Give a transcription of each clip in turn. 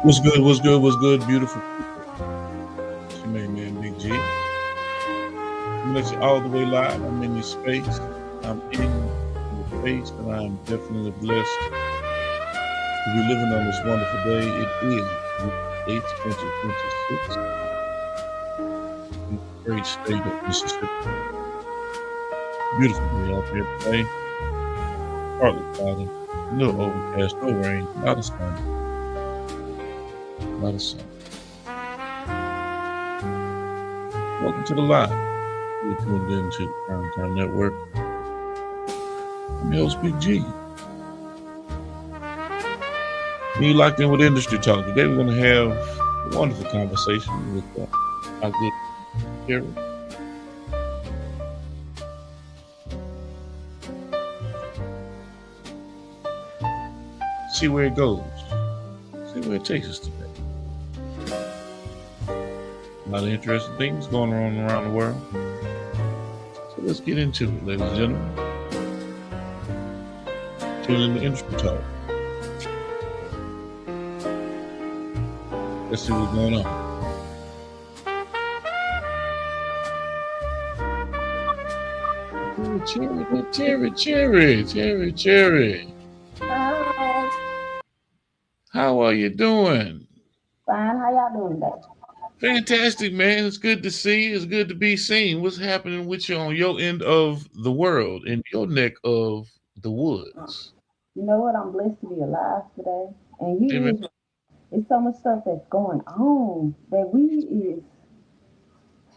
What's good? What's good? What's good? Beautiful people. It's your main man, Big G. I'm let you all the way live. I'm in this space. I'm in the space, and I'm definitely blessed to be living on this wonderful day. It is June 8th, 2026, in the great state of Mississippi. Beautiful day out there today. Partly cloudy, a little overcast, no rain, not a sun, not a sun. Welcome to the live. You're tuned into the Primetime Network. I'm your host, Big G. You locked in with Industry Talk. Today we're going to have a wonderful conversation with our good Jerry. See where it goes. See where it takes us today. A lot of interesting things going on around the world. So let's get into it, ladies and gentlemen. Tune in to Industry Talk. Let's see what's going on. Cherry. Hi. How are you doing? Fine. How y'all doing today? Fantastic, man. It's good to see you. It's good to be seen. What's happening with you on your end of the world, in your neck of the woods? You know what? I'm blessed to be alive today. And you Amen. is it's so much stuff that's going on that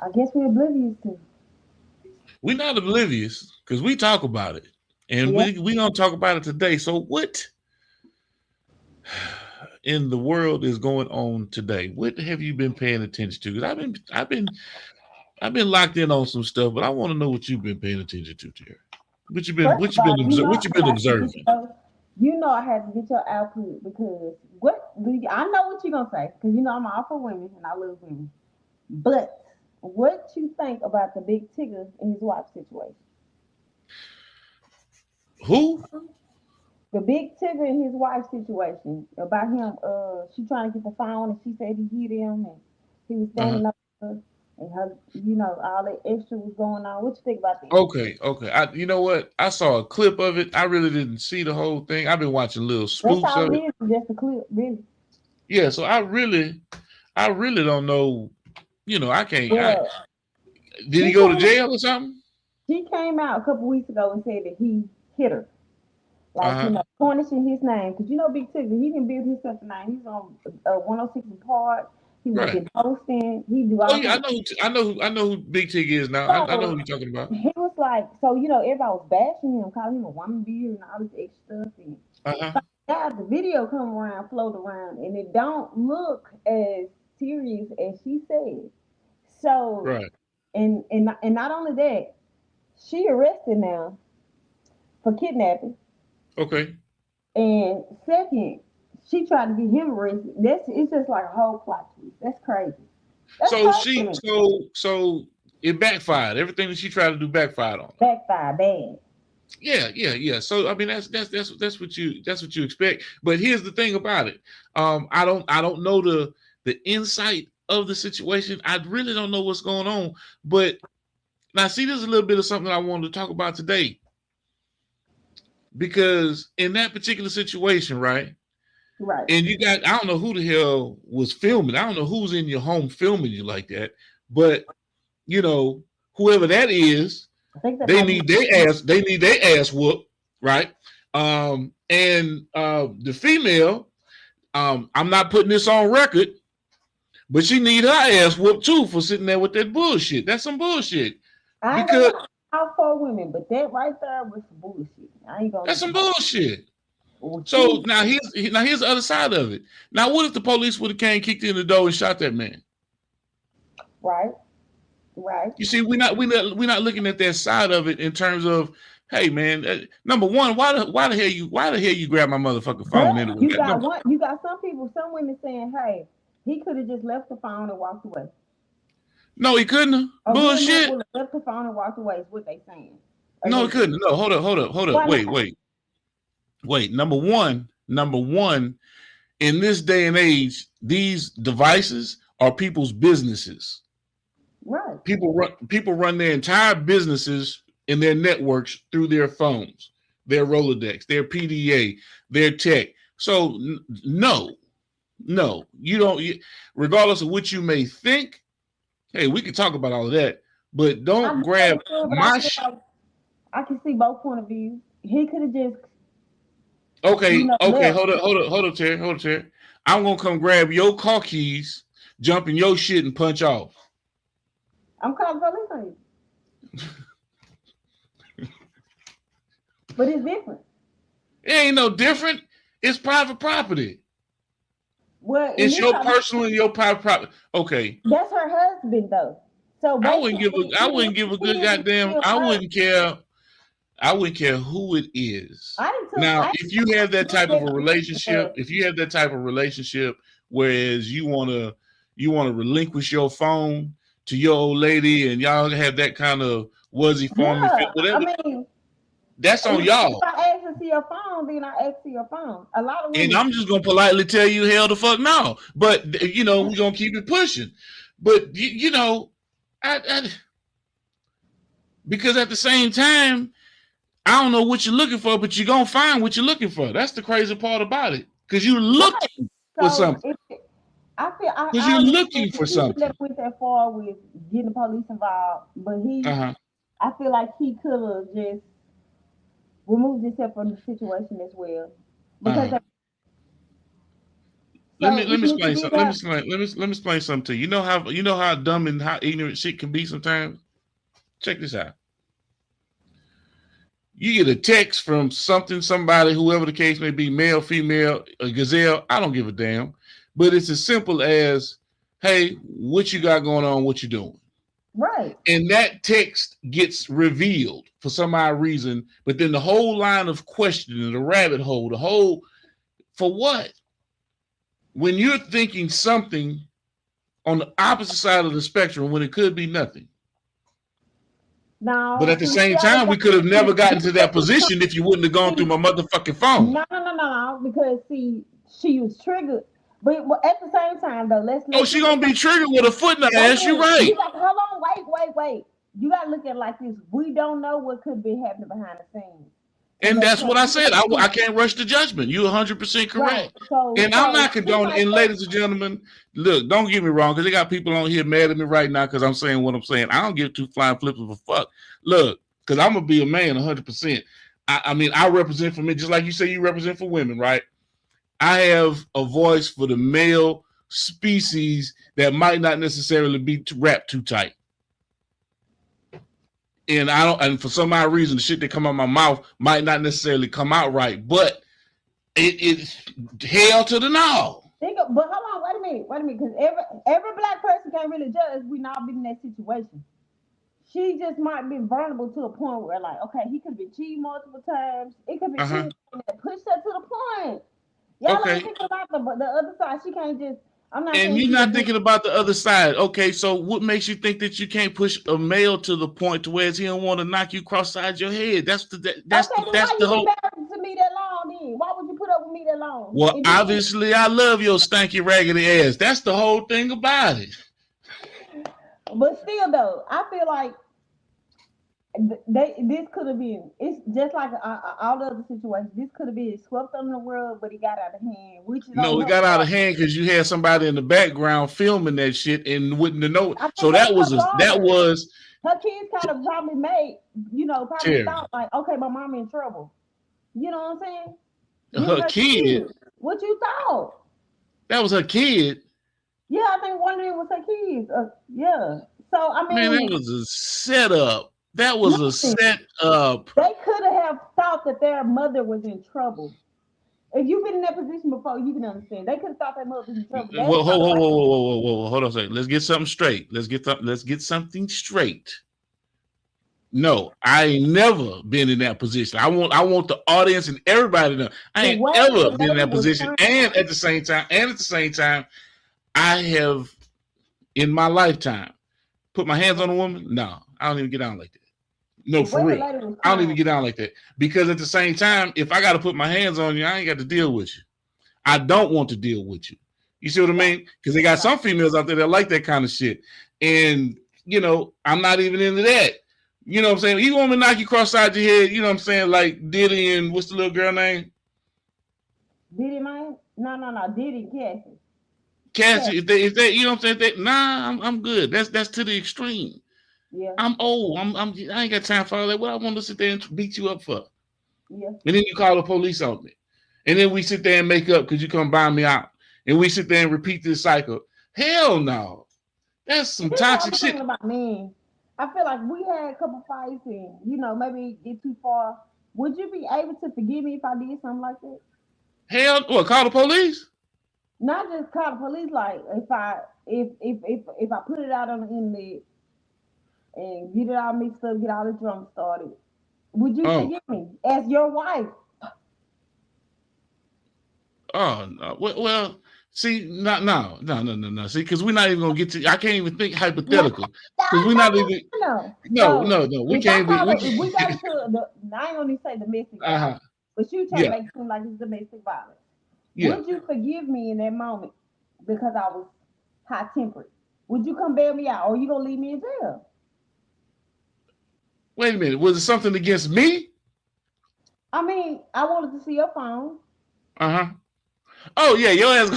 I guess we're oblivious to. We're not oblivious because we talk about it. And Yeah. we gonna talk about it today. So what in the world is going on today? What have you been paying attention to? Because I've been locked in on some stuff, but I want to know what you've been paying attention to, Terry. What you been First of all, what you been observing? I had to get your output because I know what you're gonna say because I'm all for women and I love women. But what you think about the big Tigger and his wife situation? Who? The big Tigger and his wife situation about him. She trying to get the phone, and she said he hit him, and he was Uh-huh. standing up, and her, all that extra was going on. What you think about that? Okay. You know what? I saw a clip of it. I really didn't see the whole thing. I've been watching little That's spoofs all of it it. is, just a clip, really. Yeah, so I really don't know. I can't. Well, Did he she go to came, jail or something? she came out a couple weeks ago and said that he hit her, like Uh-huh. tarnishing his name, because Big Tigger, he didn't build himself a name. He's on 106 and Park. He was Right. been hosting. He do Oh all yeah, kind I know who Big Tig is now. I know of. who you're talking about. He was like, everybody was bashing him, calling him a woman beater and all this extra stuff. And Uh-huh. yeah, the video come around, float around, and it don't look as serious as she said. So, Right. and not only that, she arrested now for kidnapping, Okay. and second, she tried to get him arrested. It's just like a whole plot twist. That's crazy. That's So crazy to she me. so it backfired. Everything that she tried to do backfired on her. Backfire bad. Yeah. So I mean that's what you expect. But here's the thing about it. I don't know the insight of the situation. I really don't know what's going on. But now see, there's a little bit of something I wanted to talk about today. Because in that particular situation, right? Right. And I don't know who the hell was filming. I don't know who's in your home filming you like that. But whoever that is, I think that they might be. need their ass whooped, right? And the female, I'm not putting this on record, but she need her ass whooped too for sitting there with that bullshit. That's some bullshit. I ain't Because gonna all for women, but that right there was some bullshit. I ain't gonna. that's some bullshit. Well, So now here's the other side of it. Now, what if the police would have came, kicked in the door, and shot that man? right. You see, we're not looking at that side of it in terms of, hey man, number one, why the hell you grab my motherfucking phone But anyway? you got some women saying, "Hey, he could have just left the phone and walked away." No, he couldn't. A real man Bullshit. would have left the phone and walked away. Is what they saying. No, he Allegedly. couldn't. No, hold up. Why not? Wait. Number one, in this day and age, these devices are people's businesses. Right. People run their entire businesses and their networks through their phones, their Rolodex, their PDA, their tech. So no, you don't. Regardless of what you may think, hey, we can talk about all of that, but don't grab my shit. I can see both point of views. He could have just. Okay, hold up, Terry. I'm gonna come grab your car keys, jump in your shit, and punch off. I'm calling police on you. But it's different. It ain't no different. It's private property. Well, it's your personal and your private property. Okay. That's her husband, though. So I wouldn't give a good goddamn. I wouldn't care who it is. Now, if you have that type of a relationship, whereas you wanna relinquish your phone to your old lady and y'all have that kind of whatever, that's on y'all. If I ask to see your phone, then I ask to your phone. A lot of women, and I'm just gonna politely tell you, hell the fuck no. But we're gonna keep it pushing. But I because at the same time, I don't know what you're looking for, but you're gonna find what you're looking for. That's the crazy part about it, because you're looking for something. Because you're looking for something. He went that far with getting the police involved, but I feel like he could have just removed himself from the situation as well. Because let me explain something. Let me explain something to you. You know how dumb and how ignorant shit can be sometimes. Check this out. You get a text from somebody, whoever the case may be, male, female, a gazelle. I don't give a damn. But it's as simple as, hey, what you got going on? What you doing? Right. And that text gets revealed for some odd reason, but then the whole line of questioning, the rabbit hole, for what? When you're thinking something on the opposite side of the spectrum when it could be nothing. No. But at the same time, we could have never gotten to that position if you wouldn't have gone through my motherfucking phone. No. Because she was triggered. But at the same time, though, she gonna be triggered with a foot in the ass. You're right. You got, hold on, wait. You gotta look at it like this. We don't know what could be happening behind the scenes. And that's what I said. I can't rush the judgment. You're 100% correct. Right. I'm not condoning. And ladies and gentlemen, look, don't get me wrong, because they got people on here mad at me right now because I'm saying what I'm saying. I don't give two flying flips of a fuck. Look, because I'm gonna be a man 100%. I mean, I represent for men, just like you say you represent for women, right? I have a voice for the male species that might not necessarily be wrapped too tight. And for some odd reason, the shit that come out my mouth might not necessarily come out right, but it's hell to the no. But hold on, wait a minute, because every black person can't really judge. We not been in that situation. She just might be vulnerable to a point where, like, okay, he could be cheating multiple times. It could be cheating that pushed her to the point. Y'all ain't thinking about the other side. She can't just. I'm not. And you're not thinking about the other side. Okay, so what makes you think that you can't push a male to the point to where he don't want to knock you cross-side your head? That's the whole. To me that long, then why would you put up with me that long? Well, obviously, I love your stanky raggedy ass. That's the whole thing about it. But still, though, I feel like this could have been. It's just like all the other situations. This could have been swept under the rug, but it got out of hand. It got out of hand because you had somebody in the background filming that shit and wouldn't have known. So that was her kids kind of probably made, thought like, okay, my mom in trouble. You know what I'm saying? Her kid. What you thought? That was her kid. Yeah, I think one of them was her kids. Yeah. So I mean, man, that was a setup. That was a set up. They could have thought that their mother was in trouble. If you've been in that position before, you can understand. They could have thought their mother was in trouble. Whoa, hold on a second. Let's get something straight. Let's get something straight. No, I ain't never been in that position. I want the audience and everybody to know I ain't ever been in that position. And at the same time, I have in my lifetime put my hands on a woman. No, I don't even get down like that. No, for real. I don't even get down like that. Because at the same time, if I got to put my hands on you, I ain't got to deal with you. I don't want to deal with you. You see what I mean? Because they got some females out there that like that kind of shit. And, you know, I'm not even into that. You know what I'm saying? You want me to knock you cross-side your head, you know what I'm saying? Like Diddy and what's the little girl name? Diddy, man? No. Diddy, Cassie. If they, you know what I'm saying? I'm good. That's to the extreme. Yeah. I'm old. I ain't got time for all that. What I want to sit there and beat you up for? Yeah. And then you call the police on me. And then we sit there and make up because you come buy me out. And we sit there and repeat this cycle. Hell no. That's some toxic shit. About me. I feel like we had a couple fights and, you know, maybe get too far. Would you be able to forgive me if I did something like that? Hell, what, call the police? Not just call the police, like if I put it out on the internet and get it all mixed up, get all the drama started, would you forgive me as your wife? Oh, no. Well, see, no. See, because we're not even gonna get to. I can't even think hypothetical because we're not even. No. We can't be. If we got to I ain't gonna say domestic violence, but you try to make it seem like it's domestic violence. Yeah. Would you forgive me in that moment because I was high tempered? Would you come bail me out, or you gonna leave me in jail? Wait a minute. Was it something against me? I mean, I wanted to see your phone. Oh yeah, your ass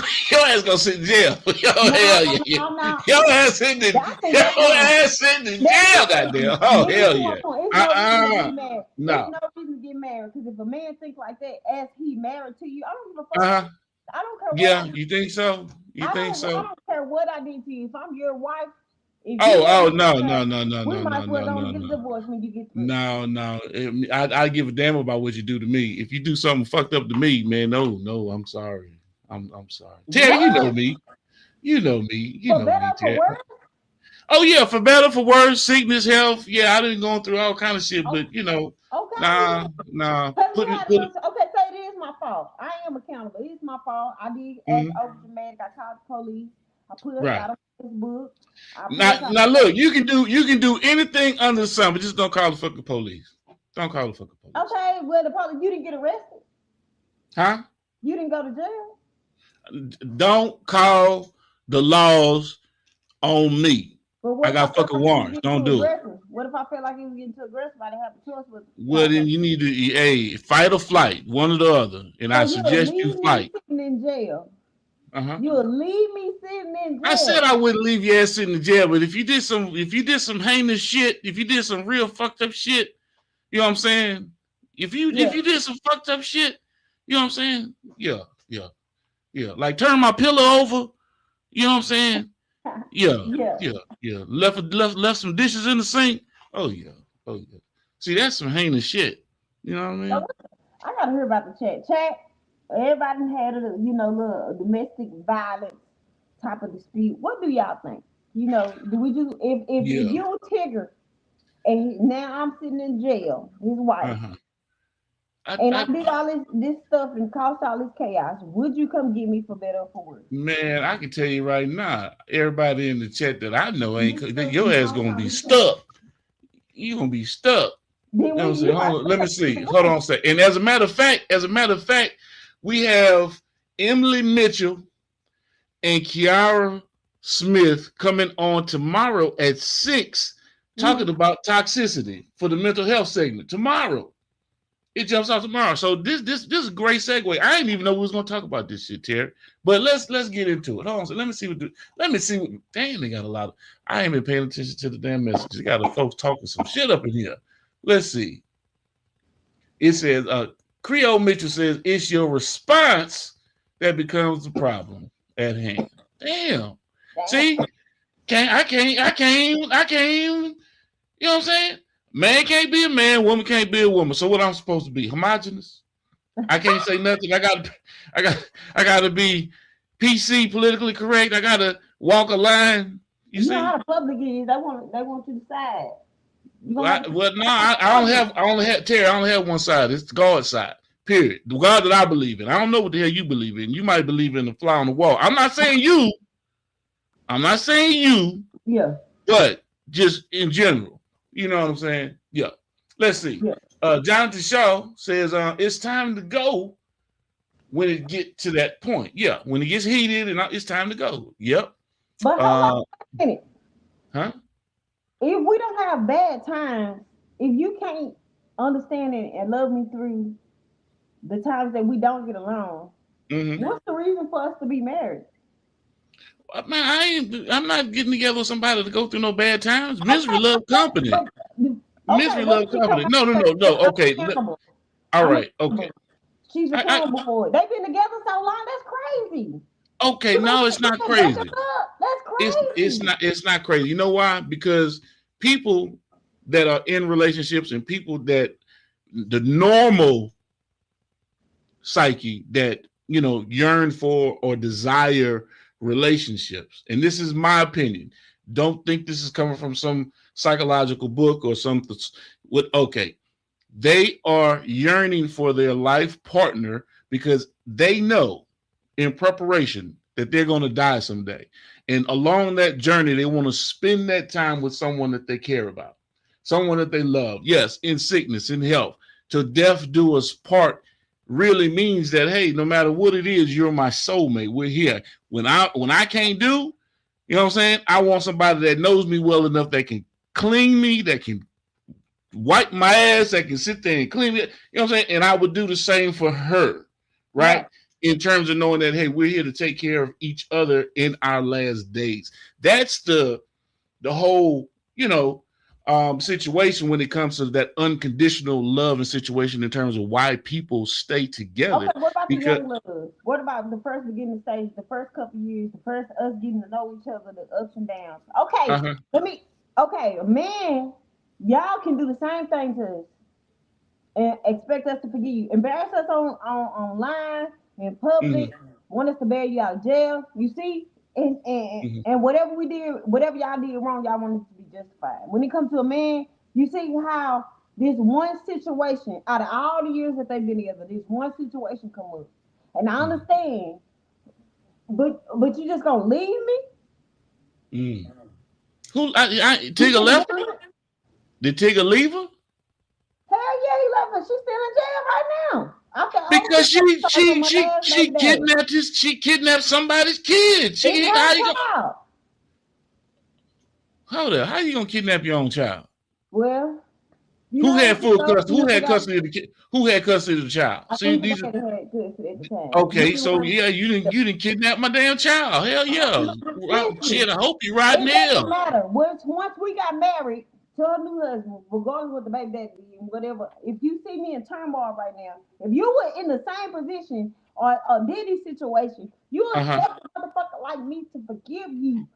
gonna sit in jail. Hell yeah. Your ass sitting in jail, goddamn. Oh hell yeah. No. There's no reason to get married because if a man thinks like that, as he married to you, I don't give a fuck. I don't care. Yeah, you think so? I don't care what I did to you. If I'm your wife. No. We might as well don't get a divorce when you get through. No. I give a damn about what you do to me. If you do something fucked up to me, man, no, I'm sorry. I'm sorry. Terry, you know me. You know me, Terry. Oh yeah, for better, for worse, sickness, health. Yeah, I done gone through all kind of shit, but you know, nah. Okay, say it is my fault. I am accountable. It's my fault. I did act over dramatic. I called the police. I put it out on Facebook. Now look, you can do anything under the sun, but just don't call the fucking police. Don't call the fucking police. Okay, well the police, you didn't get arrested. Huh? You didn't go to jail. Don't call the laws on me. I got fucking warrants. Don't do it. What if I felt like he was getting too aggressive? I didn't have a choice with. Well, then you need to fight or flight, one or the other, and I suggest you fight. Sitting in jail. You'll leave me sitting in jail. I said I wouldn't leave your ass sitting in jail, but if you did some heinous shit, if you did some real fucked up shit, you know what I'm saying? If you did some fucked up shit, you know what I'm saying? Yeah. Like turn my pillow over, you know what I'm saying? Yeah. Left some dishes in the sink. Oh yeah. See, that's some heinous shit. You know what I mean? I gotta hear about the chat. Everybody had a little domestic violence type of dispute. What do y'all think? You know, do we just if you're Tigger and now I'm sitting in jail, his wife, I did all this stuff and caused all this chaos, would you come get me for better or for worse? Man, I can tell you right now, everybody in the chat that I know your ass gonna be stuck. You gonna be stuck. You know what I'm saying? Let me see. Hold on a second. And as a matter of fact, we have Emily Mitchell and Kiara Smith coming on tomorrow at 6 talking about toxicity for the mental health segment. Tomorrow. It jumps off tomorrow. So this is a great segue. I didn't even know we was gonna talk about this shit, Terry. But let's get into it. Hold on. So let me see what damn, they got a lot of I ain't been paying attention to the damn messages. They got the folks talking some shit up in here. Let's see. It says Creole Mitchell says it's your response that becomes the problem at hand. Damn. See? I can't. You know what I'm saying? Man can't be a man, woman can't be a woman. So what I'm supposed to be? Homogenous? I can't say nothing. I gotta be PC, politically correct. I gotta walk a line. You see? Know how the public is. They want you to decide. I only have one side. It's the God side. Period. The God that I believe in. I don't know what the hell you believe in. You might believe in the fly on the wall. I'm not saying you. Yeah. But just in general. You know what I'm saying? Yeah. Let's see. Yeah. Jonathan Shaw says it's time to go when it get to that point. Yeah, when it gets heated and it's time to go. Yep. But hold on a minute. Huh? If we don't have bad times, if you can't understand it and love me through the times that we don't get along, what's the reason for us to be married? Man, I'm not getting together with somebody to go through no bad times. Misery love company. Misery love company. No. Okay. All right. Okay. She's accountable for it. They've been together so long. That's crazy. Okay, no, it's not crazy. That's crazy. It's not crazy. You know why? Because people that are in relationships and people that the normal psyche that yearn for or desire relationships, and this is my opinion. Don't think this is coming from some psychological book or something. Okay, they are yearning for their life partner because they know in preparation that they're going to die someday. And along that journey, they want to spend that time with someone that they care about, someone that they love. Yes, in sickness, in health, till death do us part really means that, hey, no matter what it is, you're my soulmate. We're here. When I can't do, you know what I'm saying? I want somebody that knows me well enough that can clean me, that can wipe my ass, that can sit there and clean it. You know what I'm saying? And I would do the same for her, right? Yeah. In terms of knowing that, hey, we're here to take care of each other in our last days. That's the whole, situation when it comes to that unconditional love and situation in terms of why people stay together. Okay, what about the young love? What about the first beginning stage, the first couple of years, the first us getting to know each other, the ups and downs? Okay, a man, y'all can do the same thing to us and expect us to forgive you. Embarrass us online, in public, want us to bail you out of jail. You see? And whatever we did, whatever y'all did wrong, y'all want it to be justified. When it comes to a man, you see how this one situation, out of all the years that they've been together, this one situation come up. And I understand, but you just gonna leave me? Who Tigger left her? Did Tigger leave her? Hell yeah, he left her. She's still in jail right now. Because she kidnapped somebody's kid. Hold up, how you gonna kidnap your own child? Well, who had custody of the kid? Who had custody of the child? Okay, so yeah, you didn't kidnap my damn child. Hell yeah. Shit, I hope you riding there. It doesn't matter. Once we got married to a new husband, regardless of what the baby daddy and whatever, if you see me in turmoil right now, if you were in the same position or a Diddy situation, you would expect a motherfucker like me to forgive you.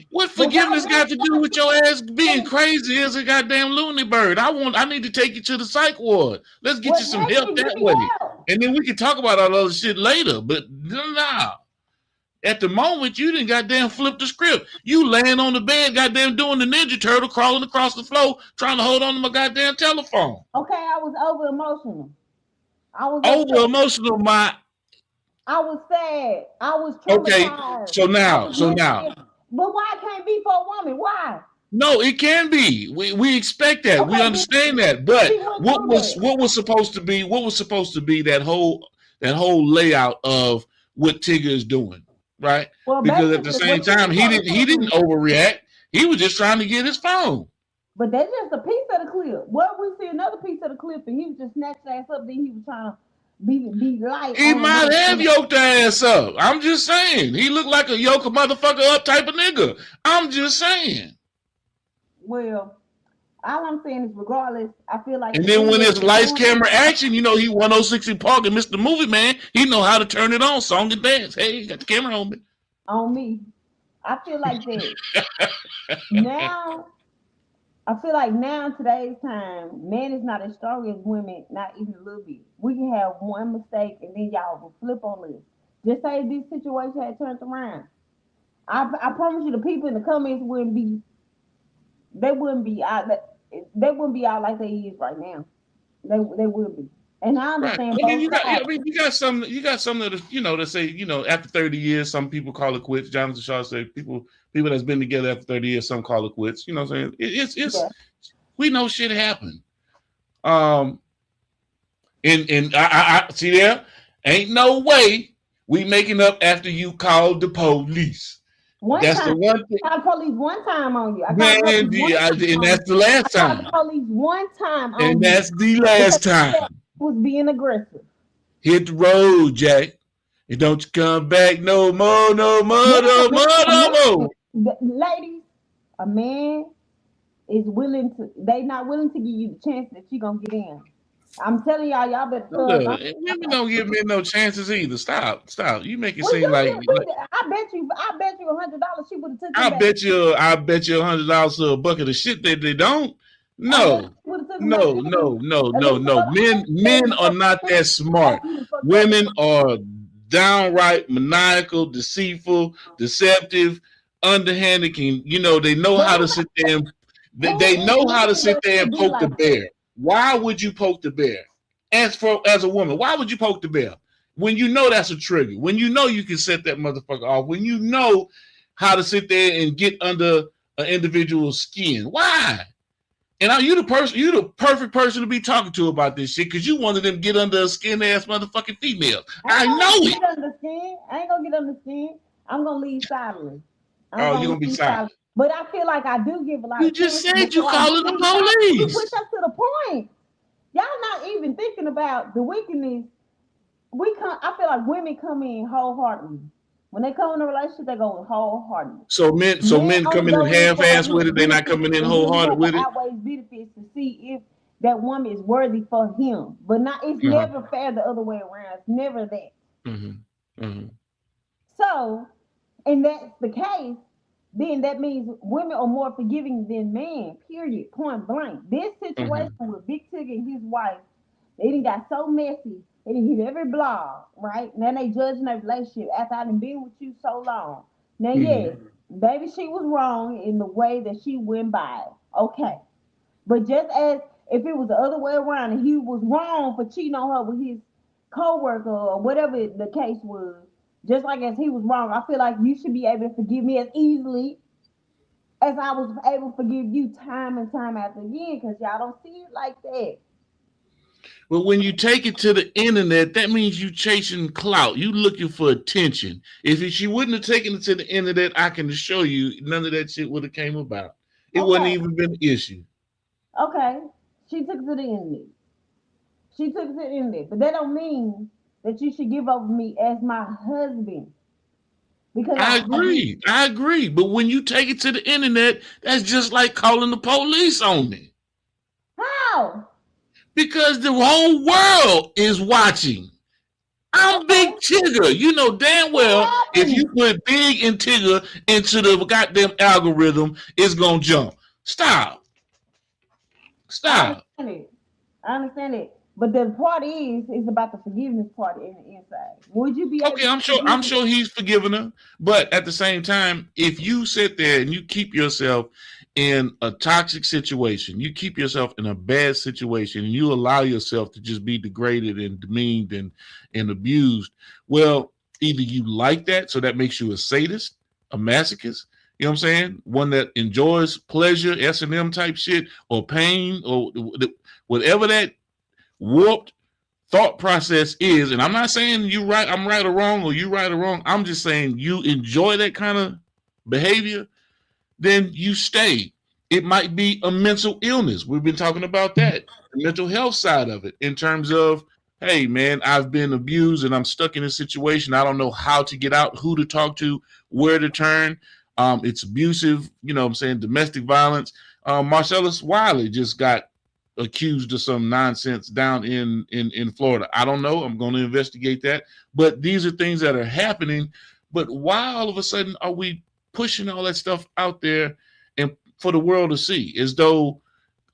What forgiveness got to do with your ass being crazy as a goddamn loony bird? I need to take you to the psych ward. Let's get you some help that way. And then we can talk about all other shit later. But nah. At the moment, you didn't goddamn flip the script. You laying on the bed, goddamn doing the Ninja Turtle, crawling across the floor, trying to hold on to my goddamn telephone. Okay, I was over emotional. I was sad. I was traumatized. Okay, so now. But why it can't be for a woman? Why? No, it can be. We expect that. Okay, we understand that. But what was supposed to be that whole layout of what Tigger is doing? Right, well, because at the same time he didn't overreact. He was just trying to get his phone. But that's just a piece of the clip. What we see another piece of the clip, and he was just snatched ass up. Then he was trying to be light. He might have yoked the ass up. I'm just saying. He looked like a yoke a motherfucker up type of nigga. I'm just saying. Well, all I'm saying is, regardless, I feel like. And then when it's lights, camera, action, he 106 Park and Mr. Movie Man. He know how to turn it on, song and dance. Hey, got the camera on me. On me, I feel like that. Now, I feel like now in today's time, man is not as strong as women, not even a little bit. We can have one mistake and then y'all will flip on us. Just say this situation had turned around. I promise you, the people in the comments wouldn't be out like they is right now. They would be. And I understand. Right. You got some that that say, after 30 years, some people call it quits. Jonathan Shaw said people that's been together after 30 years, some call it quits. You know what I'm saying? We know shit happened. And I see there, Ain't no way we making up after you called the police. One That's the time, one thing. I called the police one time on you. I called the Man, police one time and on you. that's the last I called time. the police one time And on you that's the because last you said time. I was being aggressive. Hit the road, Jack. And don't you come back no more, no more, Yeah, no more, a no more. ladies, a man is willing to. They not willing to give you the chance that you gonna get in. I'm telling y'all, y'all better Hold thug on. up. Women don't give men no chances either. Stop, stop. You make it We seem do like, get. I bet you $100. She would have took him I back. bet you, $100 to a bucket of shit that they don't. I bet No, you would have took him back. no, no, no, At no, least no. Men are not that smart. Women are downright maniacal, deceitful, deceptive, underhanded. They know But how who, to sit there and who they is know how to men sit that there should and be poke the like that? bear. Why would you poke the bear? As a woman, why would you poke the bear when you know that's a trigger? When you know you can set that motherfucker off? When you know how to sit there and get under an individual's skin? Why? And you the perfect person to be talking to about this shit because you wanted them to get under a skin ass motherfucking female. I know it. Get under the skin. I ain't gonna get under the skin. I'm gonna leave silently. I'm Oh, gonna you're gonna be leave silent. silently. But I feel like I do give a lot You of just chances said you before I do calling the leave silently. You push police. us to the point. Y'all not even thinking about the wickedness. I feel like women come in wholeheartedly. When they come in a relationship, they go wholeheartedly. So men Only coming in go in for half-ass with his it. They're not benefits, coming in and then wholehearted whoever with it. outweighs benefits to see if that woman is worthy for him. But not, it's Uh-huh. never fair the other way around. It's never that. Mm-hmm. Mm-hmm. So, and that's the case, then that means women are more forgiving than men, period, point blank. This situation Mm-hmm. with Big Tig and his wife, they didn't got so messy. They didn't hit every blog, right? Now they judging their relationship after I done been with you so long. Now, Mm-hmm. yes, maybe she was wrong in the way that she went by it. Okay. But just as if it was the other way around and he was wrong for cheating on her with his coworker or whatever the case was, just like as he was wrong, I feel like you should be able to forgive me as easily as I was able to forgive you time and time after again, because y'all don't see it like that. But when you take it to the internet, that means you chasing clout. You looking for attention. If she wouldn't have taken it to the internet, I can assure you none of that shit would have came about. It wouldn't Okay, even been an issue. okay. She took it to the internet. She took it to the internet. But that don't mean that you should give over me as my husband. Because I I did. agree. I agree. But when you take it to the internet, that's just like calling the police on me. How? Because the whole world is watching. I'm Okay. Big Tigger. You know damn What well if you happened? put Big and Tigger into the goddamn algorithm, it's gonna jump. Stop. I Stop. understand it. I understand it. But the part is about the forgiveness part in the inside. Would you be able Okay, to I'm sure. forgive I'm me? sure he's forgiven her, but at the same time, if you sit there and you keep yourself in a toxic situation, you keep yourself in a bad situation, and you allow yourself to just be degraded and demeaned and abused, well, either you like that, so that makes you a sadist, a masochist. You know what I'm saying? One that enjoys pleasure, S&M type shit, or pain, or whatever that warped thought process is, and I'm not saying you right, I'm right or wrong, or you right or wrong. I'm just saying you enjoy that kind of behavior, then you stay. It might be a mental illness. We've been talking about that, the mental health side of it, in terms of, hey man, I've been abused and I'm stuck in a situation. I don't know how to get out, who to talk to, where to turn. It's abusive, I'm saying domestic violence. Marcellus Wiley just got accused of some nonsense down in Florida. I don't know. I'm going to investigate that. But these are things that are happening. But why all of a sudden are we pushing all that stuff out there and for the world to see, as though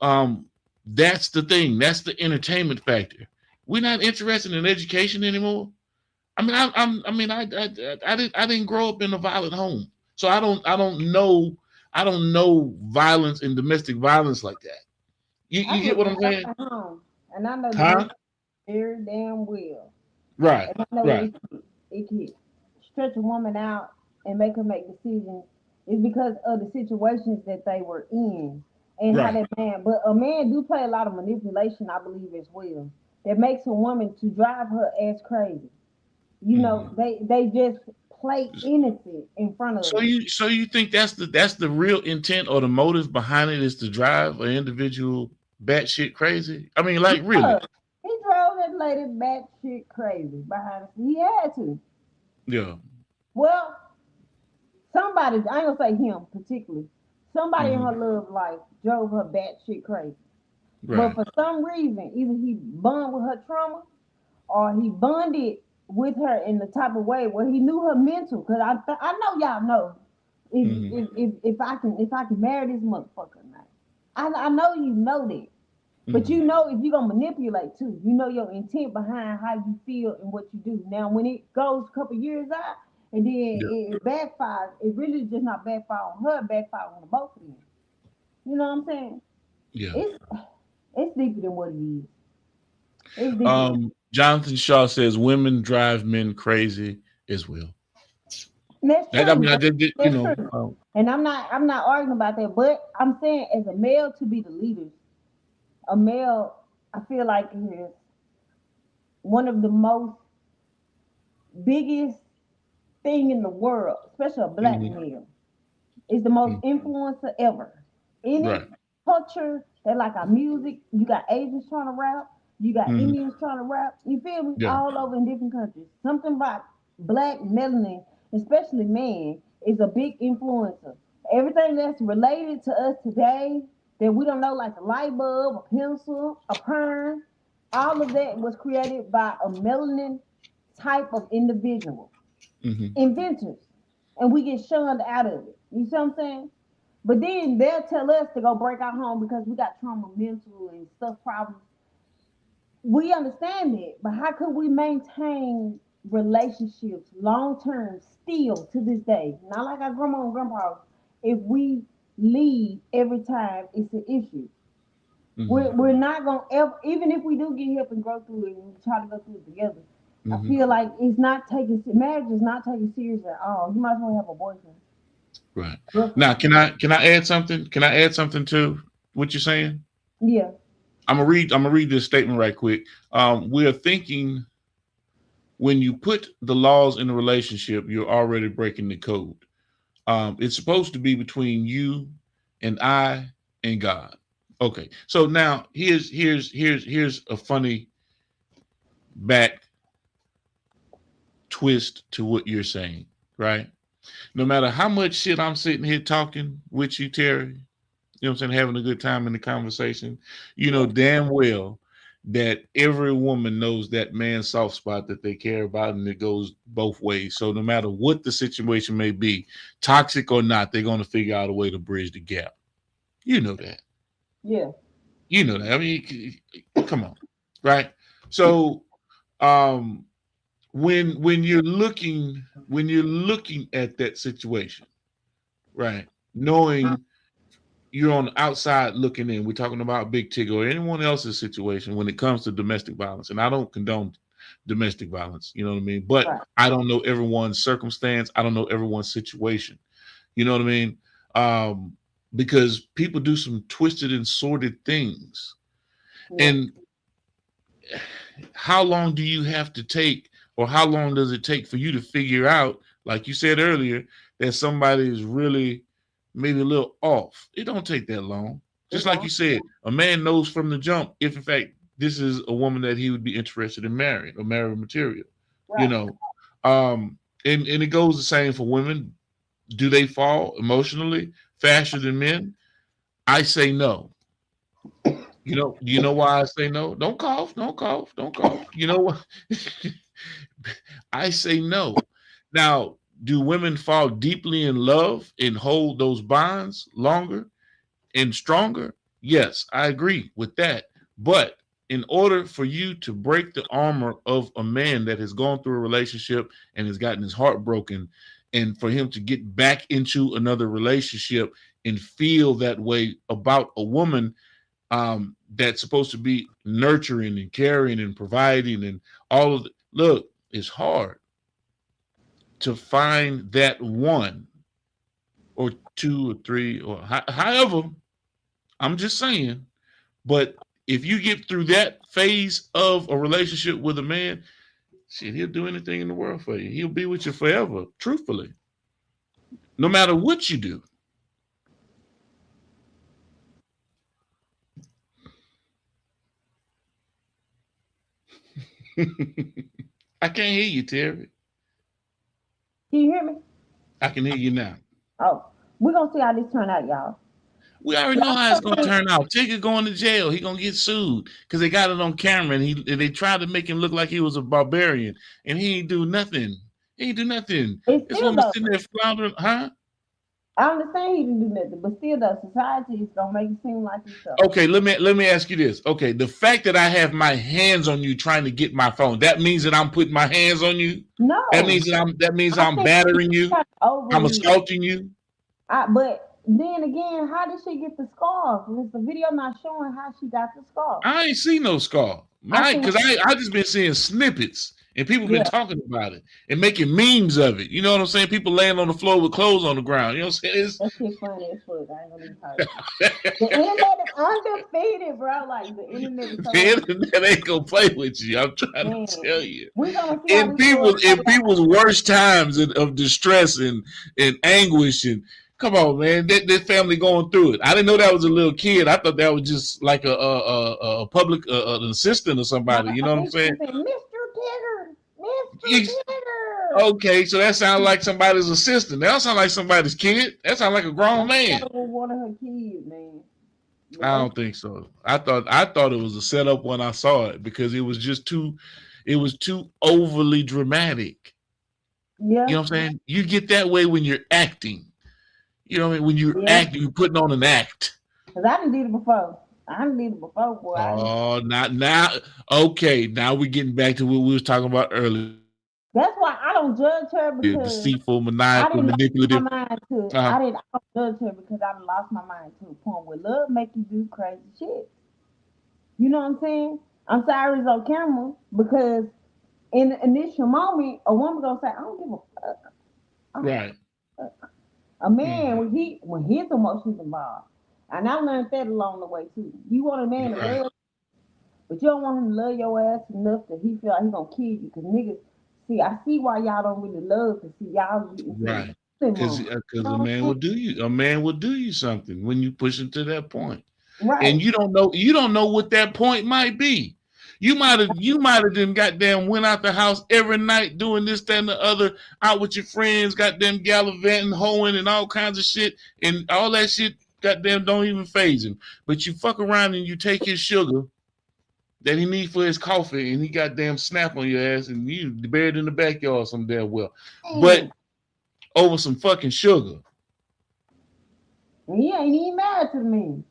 that's the thing, that's the entertainment factor? We're not interested in education anymore. I mean, I didn't grow up in a violent home, so I don't know violence and domestic violence like that. You I you grew get up what in I'm a saying? family home, and I know the men Huh? very damn well. Right. And I know Right. it can stretch a woman out and make her make decisions is because of the situations that they were in and how Right. that man. But a man do play a lot of manipulation, I believe, as well. That makes a woman to drive her ass crazy. You know, they just play innocent in front of So us. you think that's the real intent or the motive behind it is to drive an individual batshit crazy? I mean, like really? Yeah, he drove that lady batshit crazy behind us. He had to. Yeah. Well, somebody, I ain't gonna say him particularly, somebody in Hmm. her love life drove her batshit crazy. But Right. for some reason, either he bonded with her trauma or he bonded with her in the type of way where he knew her mental. Cause I know y'all know Hmm. if I can marry this motherfucker, man. I know you know that. But Hmm. you know if you're gonna manipulate too, you know your intent behind how you feel and what you do. Now when it goes a couple years out and then Yeah. it backfires, it really just not backfire on her, it backfire on the both of them. You know what I'm saying? Yeah. It's it's deeper than what it is. It's deeper than Jonathan Shaw says women drive men crazy as well. and that's That I true. mean, I did, you That's know. true. And I'm not arguing about that, but I'm saying as a male to be the leader, a male I feel like is one of the most biggest thing in the world, especially a black Mhm, male, is the most mhm. influencer ever. Any Right. culture that like our music, you got Asians trying to rap, you got Mhm. Indians trying to rap, you feel me? Yeah. All over in different countries. Something about black melanin, especially men, is a big influencer. Everything that's related to us today that we don't know, like a light bulb, a pencil, a perm, all of that was created by a melanin type of individual Mhm. inventors, and we get shunned out of it. You see what I'm saying? But then they'll tell us to go break our home because we got trauma, mental, and stuff problems. We understand it, but how could we maintain relationships long term still to this day? Not like our grandma and grandpa, if we leave every time it's an issue. Mhm. We're not gonna ever, even if we do get help and grow through it and we try to go through it together. I Mhm. feel like it's not taking marriage is not taken serious at all. You might as well have a boyfriend, Right. girlfriend. Now, can I add something? Can I add something to what you're saying? Yeah, I'm gonna read this statement right quick. We're thinking when you put the laws in a relationship, you're already breaking the code. It's supposed to be between you and I and God. Okay. So now here's a funny back twist to what you're saying, right? No matter how much shit I'm sitting here talking with you, Terry, you know what I'm saying, having a good time in the conversation, you know yeah, damn well that every woman knows that man's soft spot that they care about, and it goes both ways. So no matter what the situation may be, toxic or not, they're going to figure out a way to bridge the gap. You know that. yeah. You know that. I mean, come on, right? So, um, when you're looking at that situation, right? Knowing you're on the outside looking in, we're talking about Big Tig or anyone else's situation when it comes to domestic violence. And I don't condone domestic violence, you know what I mean? But Right. I don't know everyone's circumstance. I don't know everyone's situation. You know what I mean? Um, because people do some twisted and sordid things. Yeah. And how long do you have to take, or how long does it take for you to figure out, like you said earlier, that somebody is really maybe a little off? It don't take that long. It Just like you don't. said, a man knows from the jump if in fact this is a woman that he would be interested in marrying or marriage material, you Right. know. And it goes the same for women. Do they fall emotionally faster than men? I say no. You know why I say no? Don't cough, don't cough, don't cough. You know what? I say no. Now, do women fall deeply in love and hold those bonds longer and stronger? Yes, I agree with that. But in order for you to break the armor of a man that has gone through a relationship and has gotten his heart broken, and for him to get back into another relationship and feel that way about a woman, that's supposed to be nurturing and caring and providing and all of the, look, it's hard to find that one or two or three or however. I'm just saying. But if you get through that phase of a relationship with a man, Shit, he'll do anything in the world for you. He'll be with you forever, truthfully. No matter what you do. I can't hear you, Terry. Can you hear me? I can hear you now. Oh, we're gonna see how this turn out, y'all. We already know how it's gonna turn out. Tigger going to jail. He gonna get sued because they got it on camera, and they tried to make him look like he was a barbarian, and he ain't do nothing. He ain't do nothing. It's This still woman though. sitting there floundering, huh? I understand he didn't do nothing, but still though, society is gonna make it seem like it's so. Okay, let me ask you this. Okay, the fact that I have my hands on you trying to get my phone, that means that I'm putting my hands on you. No, That means I I'm think battering you. I'm overly. assaulting you. But then again, how did she get the scarf? Was the video not showing how she got the scarf? I ain't seen no scar. Because I just been seeing snippets and people been talking about it and making memes of it. You know what I'm saying? People laying on the floor with clothes on the ground. You know what I'm saying? That shit funny as fuck. I ain't gonna even talk. The internet is undefeated, bro. Like the internet is so the internet ain't gonna play with you. I'm trying to tell you. We're gonna see in people's worst times of distress and anguish and come on, man, that family going through it. I didn't know that was a little kid. I thought that was just like a public an assistant or somebody. You know what I'm saying? Mr. Tigger. Okay, so that sounds like somebody's assistant. That don't sound like somebody's kid. That sounds like a grown man. One of her kids, man. I don't think so. I thought it was a setup when I saw it because it was just too overly dramatic. Yeah. You know what I'm saying? You get that way when you're acting. You know what I mean? When you're acting, you're putting on an act. Because I didn't do it before. Boy. Oh, not now. Okay, now we're getting back to what we was talking about earlier. That's why I don't judge her because deceitful, maniacal, manipulative. I don't judge her because I lost my mind to a point where love make you do crazy shit. You know what I'm saying? I'm sorry it's on camera because in the initial moment, a woman gonna say, "I don't give a fuck." Right. A man when his emotions involved, and I learned that along the way too. You want a man to love, but you don't want him to love your ass enough that he feel like he gonna kill you. Cause niggas, see, I see why y'all don't really love. Cause see, y'all right. Because a man will do you. A man will do you something when you push him to that point. Right. And you don't know what that point might be. You might have then goddamn went out the house every night doing this, that, and the other, out with your friends, goddamn gallivanting, hoeing, and all kinds of shit, and all that shit goddamn don't even faze him. But you fuck around and you take his sugar that he needs for his coffee, and he goddamn snap on your ass, and you buried in the backyard some damn well. But over some fucking sugar. And he ain't even mad to me.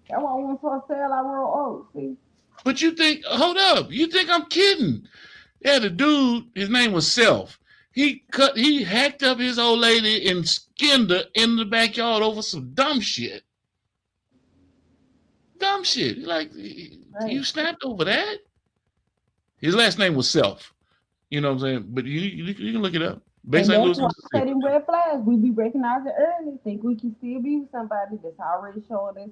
That's why I want to sell our Royal Oaks, see? But you think, hold up, you think I'm kidding? Yeah, the dude, his name was Self. He hacked up his old lady and skinned her in the backyard over some dumb shit. Dumb shit. Like, you snapped over that? His last name was Self. You know what I'm saying? But you can look it up. Based on setting red flags, we be recognizing early. Think we can still be with somebody that's already showing us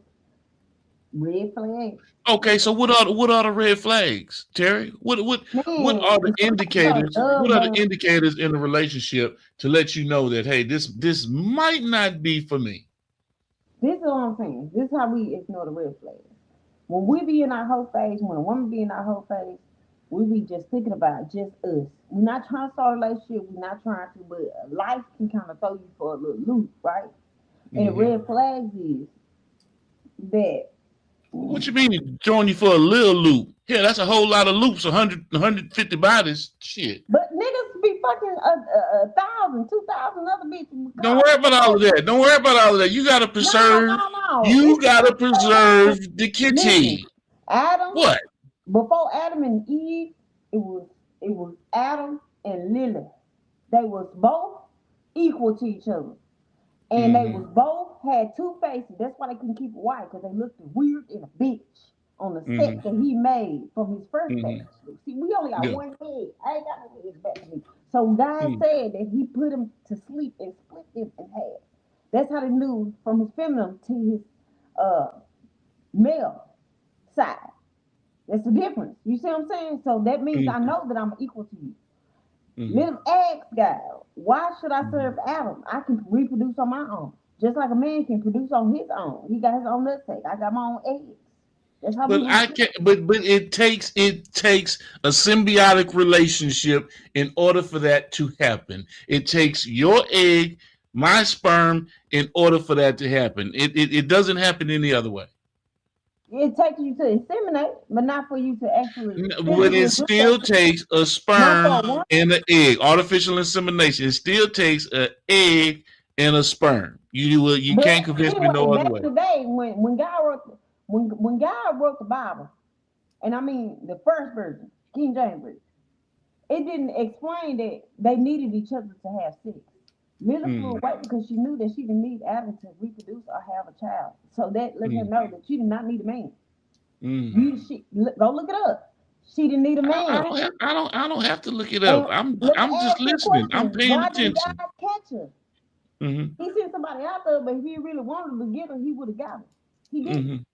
red flags. Okay, so what are the red flags, Terry? What are the indicators? What are the indicators in a relationship to let you know that hey, this might not be for me? This is what I'm saying. This is how we ignore the red flags. When we be in our whole phase, when a woman be in our whole phase, we be just thinking about just us. We're not trying to start a relationship. We're not trying to, but life can kind of throw you for a little loop, right? And the red flags is that. What you mean throwing you for a little loop? Yeah, that's a whole lot of loops, 150 bodies. Shit. But niggas be fucking 1,000, 2,000 other bitches. Don't worry about all of that. You gotta preserve. No. You gotta preserve the kitty. Adam. What? Before Adam and Eve, it was Adam and Lily. They was both equal to each other. And they was both had two faces. That's why they couldn't keep it white, because they looked weird in a bitch on the set that he made from his first face. See, we only got one head. I ain't got no head back to me. So God said that he put him to sleep and split him in half. That's how they knew from his feminine to his male side. That's the difference. You see what I'm saying? So that means I know that I'm equal to you. Let him ask God, why should I serve Adam? I can reproduce on my own. Just like a man can produce on his own. He got his own nutsack. I got my own eggs. That's how we But I want. can not but it takes a symbiotic relationship in order for that to happen. It takes your egg, my sperm, in order for that to happen. It doesn't happen any other way. It takes you to inseminate, but not for you to actually But physically it do still that. takes a Not for sperm a woman. and an egg. Artificial insemination. It still takes an egg and a sperm. You But can't convince me anyway, no other back way. in the day when God wrote when God wrote the Bible, and I mean the first version, King James version, it didn't explain that they needed each other to have sex. Lilith flew Mm, away because she knew that she didn't need Adam to reproduce or have a child. So that let her mm, know that she did not need a man. mm. Go look it up. She didn't need a I man. don't have I don't have to look it up. And let me I'm just ask you a listening. I'm question. paying Why didn't attention. God catch her? Hmm. He sent somebody out there, but if he really wanted to get her, he would have got her. He didn't.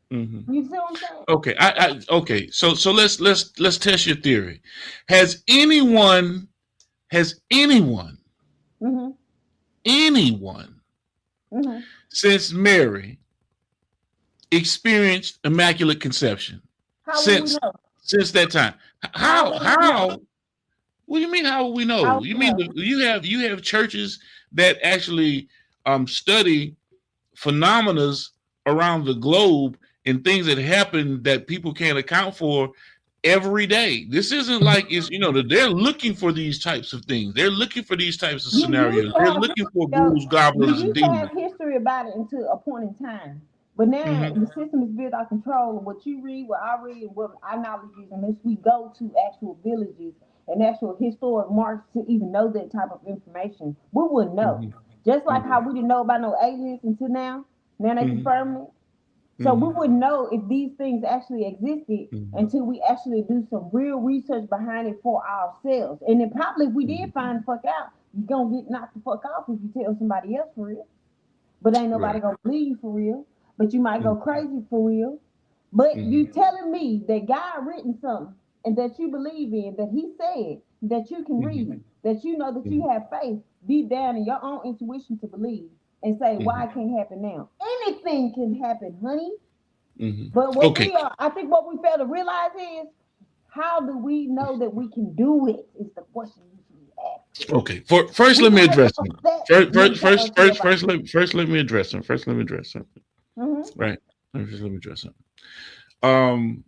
Hmm. Hmm. You see what I'm saying? Okay. Okay. So let's test your theory. Has anyone has Mm-hmm. anyone Mm-hmm. since Mary experienced immaculate conception How will we since know? that time? How will we know? What do you mean? How will we How know? will You we mean know? you have churches that actually study phenomena around the globe and things that happen that people can't account for every day. This isn't like it's that they're looking for these types of things. They're looking for these types of You used scenarios. to They're have looking for history, ghouls, you goblins, and used to demons. have history about it until a point in time. But now Hmm. the system is built out of control. And what you read, what I read, and what our knowledge is, unless we go to actual villages and actual historic marks to even know that type of information, we wouldn't know. Hmm. Just like Hmm. how we didn't know about no aliens until now. Now they Hmm. confirm it. So we Hmm. wouldn't know if these things actually existed Hmm. until we actually do some real research behind it for ourselves. And then probably if we did find the fuck out, you're gonna get knocked the fuck off if you tell somebody else for real. But ain't nobody Right. gonna believe you for real. But you might go Hmm. crazy for real. But Hmm. you telling me that God written something and that you believe in, that he said that you can Hmm. read, that you know that Hmm. you have faith deep down in your own intuition to believe and say Hmm. why it can't happen now. Anything can happen, honey. Hmm. But Okay. I think what we fail to realize is how do we know that we can do it? Is the question you should be asking. Okay. First, We let me have address a them. set mentality about First, let me address them. First, let me address them. it. Mm-hmm. Right. Let me address them. Um,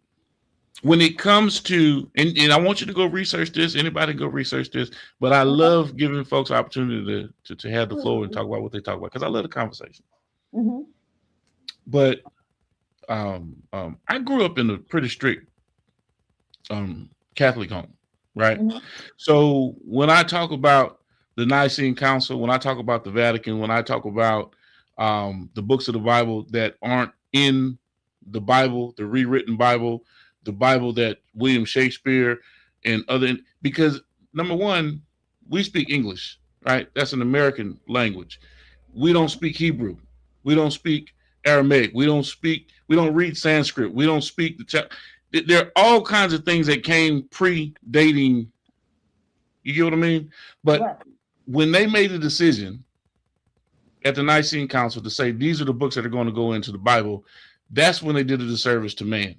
when it comes to, and I want you to go research this. Anybody go research this. But I love giving folks opportunity to have the floor and talk about what they talk about because I love the conversation. Mm-hmm. But I grew up in a pretty strict Catholic home, right? Mm-hmm. So when I talk about the Nicene Council, when I talk about the Vatican, when I talk about the books of the Bible that aren't in the Bible, the rewritten Bible, the Bible that William Shakespeare and other, because number one, we speak English, right? That's an American language. We don't speak Hebrew. We don't speak Aramaic. We don't read Sanskrit. We don't speak there are all kinds of things that came predating. You get what I mean? But Right. when they made the decision at the Nicene Council to say these are the books that are going to go into the Bible, that's when they did a disservice to man.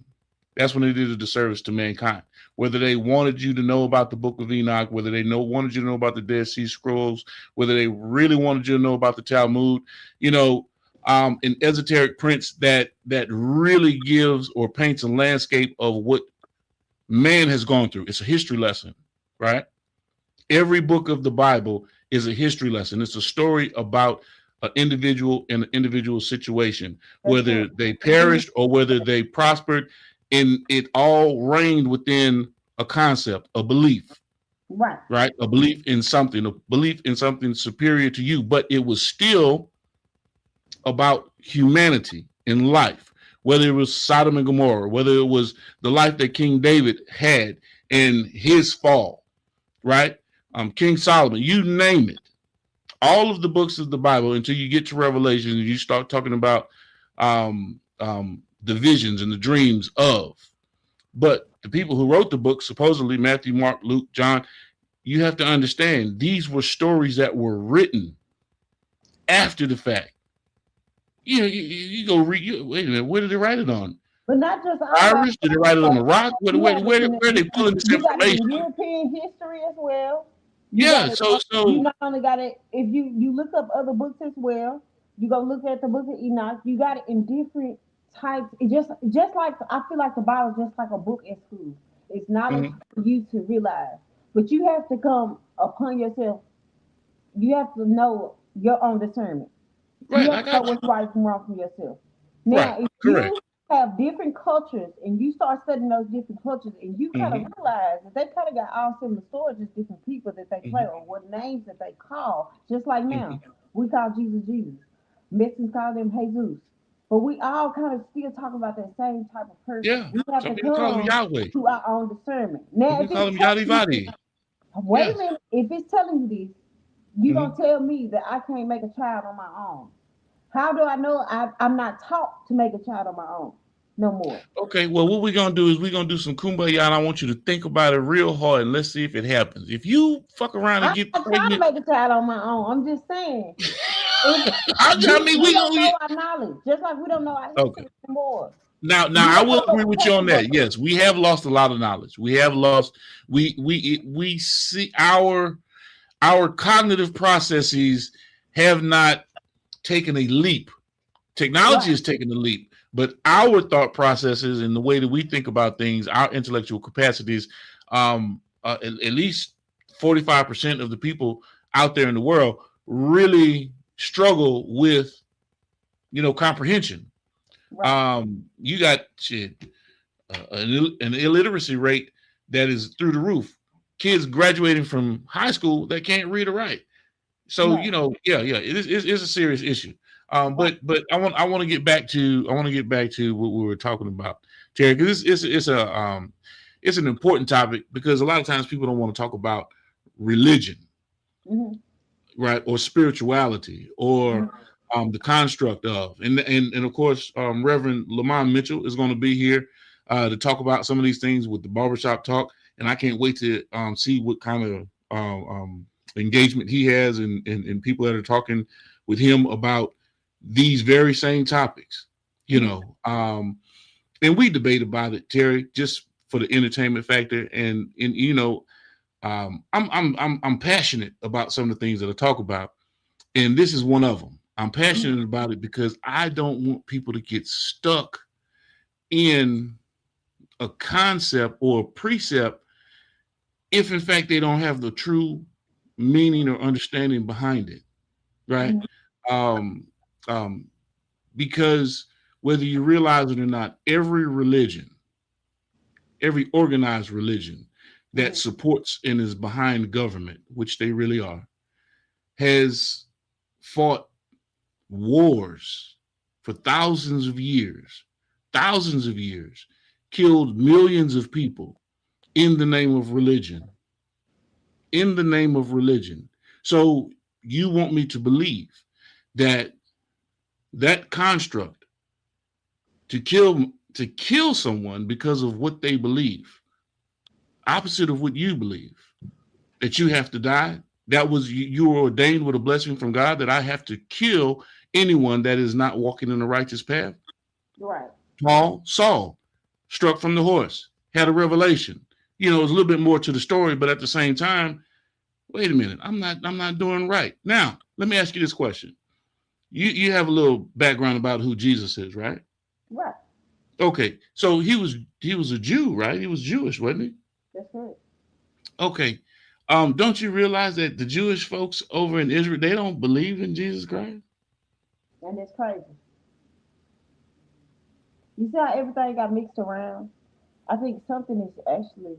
That's when they did a disservice to mankind. Whether they wanted you to know about the Book of Enoch, whether they wanted you to know about the Dead Sea Scrolls, whether they really wanted you to know about the Talmud, an esoteric prince that really gives or paints a landscape of what man has gone through. It's a history lesson, right? Every book of the Bible is a history lesson. It's a story about an individual in an individual situation, That's whether true. they perished or whether they prospered, and it all reigned within a concept, a belief, Right. right? A belief in something superior to you, but it was still about humanity in life, whether it was Sodom and Gomorrah, whether it was the life that King David had in his fall, right? King Solomon, you name it. All of the books of the Bible until you get to Revelation and you start talking about the visions and the dreams of. But the people who wrote the book, supposedly Matthew, Mark, Luke, John, you have to understand these were stories that were written after the fact. You go read. Wait a minute, where did they write it on? But not just our Iris? Did they write it on a rock? you have it in Where are they pulling this you got it information? in European history as well. You Yeah, got it, so you not only got it if you look up other books as well. You go look at the book of Enoch. You got it in different types. It just like I feel like the Bible is just like a book in school. It's not mhm. for you to realize, but you have to come upon yourself. You have to know your own discernment. You Right, have I to know got you. what's right from wrong from yourself. Right, Now, if correct. you have different cultures and you start studying those different cultures and you kind of Hmm. realize that they kind of got all similar stories, just different people that they play Hmm. or what names that they call. Just like now, Hmm. we call Jesus Jesus. Mexicans call them Jesus. But we all kind of still talk about that same type of person. Yeah, We have some to people call him come Yahweh. to our own discernment. Some Now, if people call it's him Yadi telling you, Vadi. wait a Yes. minute, if it's telling you this, you Hmm. gonna tell me that I can't make a child on my own. How do I know I'm not taught to make a child on my own no more? Okay, well, what we're gonna do is we're gonna do some kumbaya, and I want you to think about it real hard, and let's see if it happens. If you fuck around and I'm get not trying to pregnant, make a child on my own. I'm just saying, if I mean, we we don't gonna know our knowledge, just like we don't know our okay. history anymore. Now You I look will up agree a with you on that. textbook. Yes, we have lost a lot of knowledge. We have lost. We see our cognitive processes have not taken a leap. Technology Right. has taken a leap, but our thought processes and the way that we think about things, our intellectual capacities, at least 45% of the people out there in the world really struggle with comprehension. Right. You got shit, an illiteracy rate that is through the roof. Kids graduating from high school that can't read or write. So No. yeah, it's a serious issue. Right. But I want to get back to what we were talking about, Terry, because it's an important topic because a lot of times people don't want to talk about religion, Mm-hmm. right, or spirituality, or Mm-hmm. the construct of, and of course, Reverend Lamont Mitchell is going to be here to talk about some of these things with the barbershop talk, and I can't wait to see what kind of engagement he has and people that are talking with him about these very same topics, and we debate about it, Terry, just for the entertainment factor, and I'm passionate about some of the things that I talk about, and this is one of them. I'm Mm-hmm. passionate about it because I don't want people to get stuck in a concept or a precept if, in fact, they don't have the true meaning or understanding behind it, right? Mm-hmm. Um, um, because whether you realize it or not, every religion, every organized religion that Mm-hmm. supports and is behind government, which they really are, has fought wars for thousands of years, killed millions of people in the name of religion, in the name of religion. So you want me to believe that that construct to kill someone because of what they believe, opposite of what you believe, that you have to die, that was you were ordained with a blessing from God that I have to kill anyone that is not walking in the righteous path. Right. Paul, Saul, struck from the horse, had a revelation. There's a little bit more to the story, but at the same time, wait a minute, I'm not doing right. Now, let me ask you this question. You have a little background about who Jesus is, right? Right. Okay, so he was a Jew, right? He was Jewish, wasn't he? That's right. Okay. Don't you realize that the Jewish folks over in Israel, they don't believe in Jesus Christ? And it's crazy. You see how everything got mixed around? I think something is actually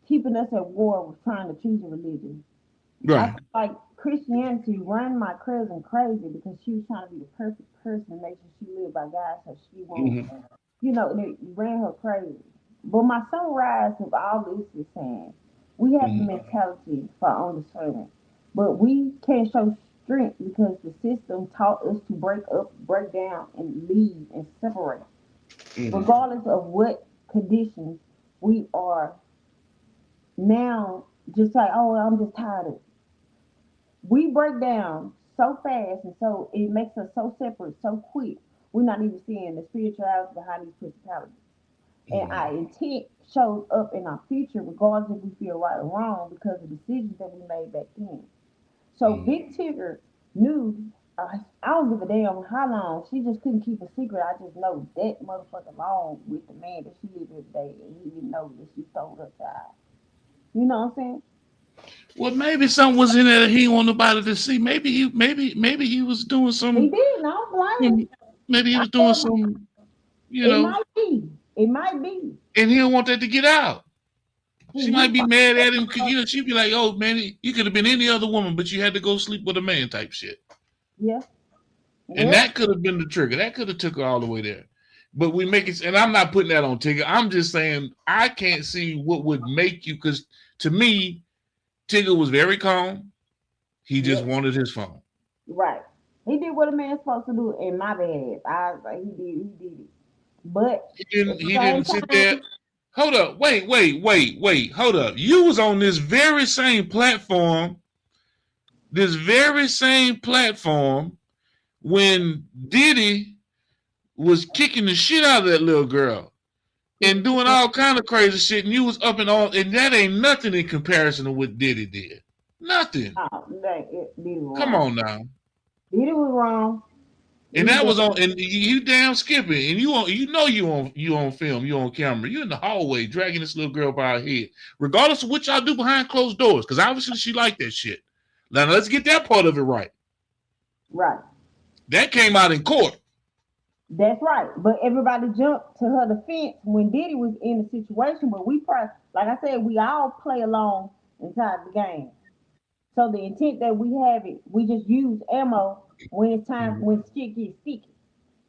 keeping us at war with trying to choose a religion. I Right. feel like Christianity ran my cousin crazy because she was trying to be the perfect person and make sure she lived by God so she won't, Hmm. and it ran her crazy. But my sunrise of all this is saying we have the Hmm. mentality for our own discernment, but we can't show strength because the system taught us to break up, break down, and leave and separate, Hmm. regardless of what. conditions, we are now just like, oh, I'm just tired of it. We break down so fast and so it makes us so separate so quick. We're not even seeing the spirituality behind these principalities. And our Mm. intent shows up in our future, regardless if we feel right or wrong, because of decisions that we made back then. So Mm. Big Tigger knew. I don't give a damn how long. She just couldn't keep a secret. I just know that motherfucker long with the man that she lived with today, and he didn't know that she stole her child. You know what I'm saying? Well, maybe something was in there that he didn't want nobody to see. Maybe he was doing He some. did. No, I'm blaming. Maybe he I was doing said some. You it know, might be. It might be. and he don't want that to get out. She He might be mad at him because she'd be like, "Oh man, you could have been any other woman, but you had to go sleep with a man," type shit. yeah. And Well, that could have been the trigger. That could have took her all the way there. But we make it, and I'm not putting that on Tigger. I'm just saying I can't see what would make you, because to me, Tigger was very calm. He just yeah. wanted his phone. Right. He did what a man's supposed to do in my bad. I was like, he did it. But He at didn't. the He same didn't sit there. time, Hold up. Wait. Hold up. You was on this very same platform. This very same platform when Diddy was kicking the shit out of that little girl and doing all kind of crazy shit, and you was up and all, and that ain't nothing in comparison to what Diddy did. Nothing. oh, it did it Come wrong. on now. Did it was wrong. And He that was did. on, and you damn skipping, and you on film, you on camera, you in the hallway dragging this little girl by her head, regardless of what y'all do behind closed doors, because obviously she liked that shit. Now let's get that part of it right. Right. That came out in court. That's right. But everybody jumped to her defense when Diddy was in the situation. But we probably, like I said, we all play along inside the game. So the intent that we have it, we just use ammo when it's time Mm-hmm. when shit gets sticky.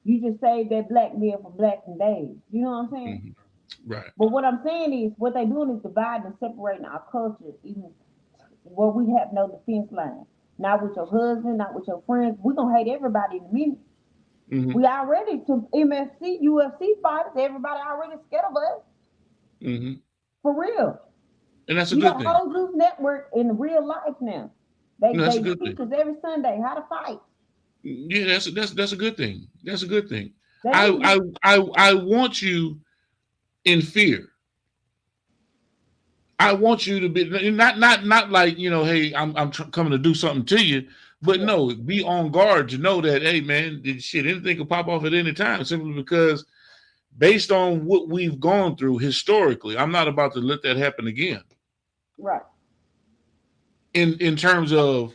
You just save that black meal for blacks and days. You know what I'm saying? Mm-hmm. Right. But what I'm saying is, what they doing is dividing and separating our culture, even where we have no defense line. Not with your husband, not with your friends. We're gonna hate everybody in a minute. Mm-hmm. We already to MFC, UFC fighters, everybody already scared of us. Mm-hmm. For real. And that's a You good got a thing. whole Zeus network in real life now. They No, that's a they good thing. teach us every Sunday how to fight. Yeah, that's a good thing. That's a good thing. That I is I want you in fear. I want you to be not like, hey, I'm coming to do something to you, but yeah, no, be on guard to know that, hey man, shit, anything can pop off at any time, simply because based on what we've gone through historically, I'm not about to let that happen again. right, In terms of